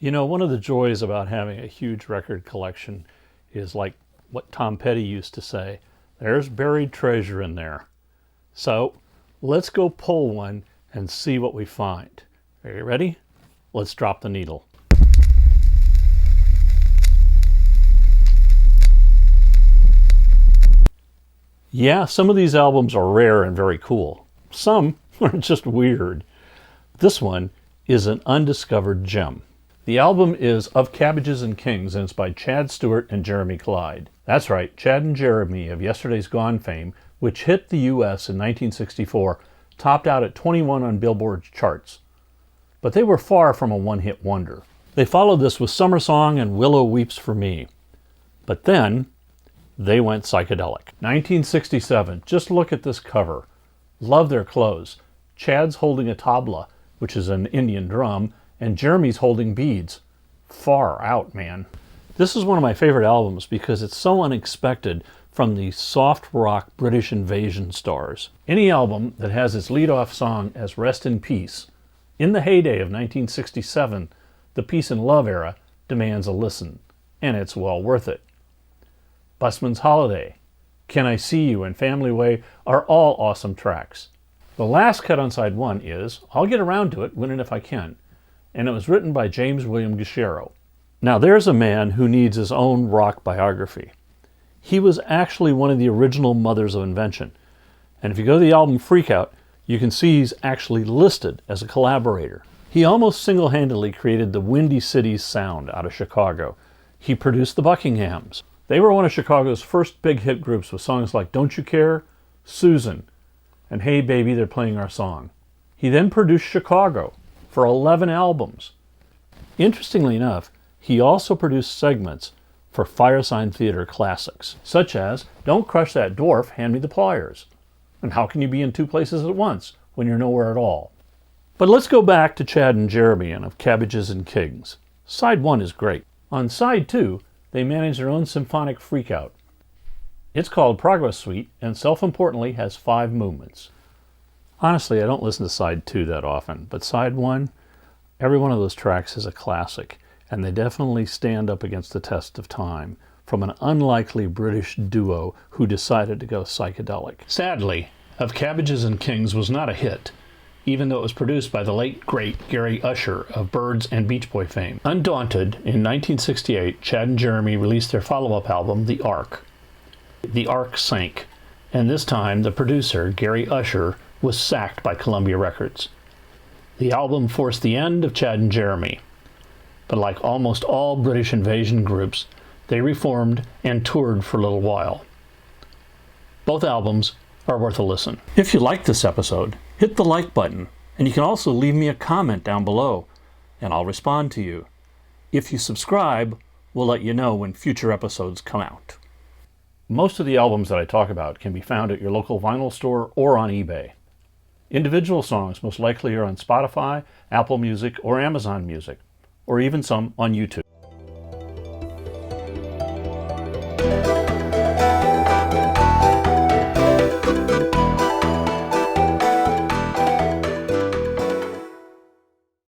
You know, one of the joys about having a huge record collection is like what Tom Petty used to say, there's buried treasure in there. So let's go pull one and see what we find. Are you ready? Let's drop the needle. Yeah, some of these albums are rare and very cool. Some are just weird. This one is an undiscovered gem. The album is Of Cabbages and Kings, and it's by Chad Stewart and Jeremy Clyde. That's right, Chad and Jeremy of Yesterday's Gone fame, which hit the US in 1964, topped out at 21 on Billboard's charts. But they were far from a one-hit wonder. They followed this with Summer Song and Willow Weeps for Me. But then, they went psychedelic. 1967, just look at this cover. Love their clothes. Chad's holding a tabla, which is an Indian drum, and Jeremy's holding beads. Far out, man. This is one of my favorite albums because it's so unexpected from the soft rock British invasion stars. Any album that has its lead-off song as Rest in Peace, in the heyday of 1967, the peace and love era, demands a listen, and it's well worth it. Busman's Holiday, Can I See You, and Family Way are all awesome tracks. The last cut on side one is I'll Get Around to It When and If I Can, and it was written by James William Guerrero. Now there's a man who needs his own rock biography. He was actually one of the original mothers of invention, and if you go to the album Freak Out, you can see he's actually listed as a collaborator. He almost single-handedly created the Windy City's sound out of Chicago. He produced the Buckinghams. They were one of Chicago's first big hit groups with songs like Don't You Care, Susan, and Hey Baby, They're Playing Our Song. He then produced Chicago for 11 albums. Interestingly enough, he also produced segments for Firesign Theater classics, such as Don't Crush That Dwarf, Hand Me the Pliers, and How Can You Be in Two Places at Once When You're Nowhere at All. But let's go back to Chad and Jeremy and Of Cabbages and Kings. Side 1 is great. On side 2, they manage their own symphonic freakout. It's called Progress Suite and self-importantly has 5 movements. Honestly, I don't listen to side 2 that often, but side 1, every one of those tracks is a classic, and they definitely stand up against the test of time from an unlikely British duo who decided to go psychedelic. Sadly, Of Cabbages and Kings was not a hit, even though it was produced by the late, great Gary Usher of Byrds and Beach Boy fame. Undaunted, in 1968, Chad and Jeremy released their follow-up album, The Ark. The Ark sank, and this time the producer, Gary Usher, was sacked by Columbia Records. The album forced the end of Chad and Jeremy, but like almost all British invasion groups, they reformed and toured for a little while. Both albums are worth a listen. If you liked this episode, hit the like button, and you can also leave me a comment down below, and I'll respond to you. If you subscribe, we'll let you know when future episodes come out. Most of the albums that I talk about can be found at your local vinyl store or on eBay. Individual songs most likely are on Spotify, Apple Music, or Amazon Music, or even some on YouTube.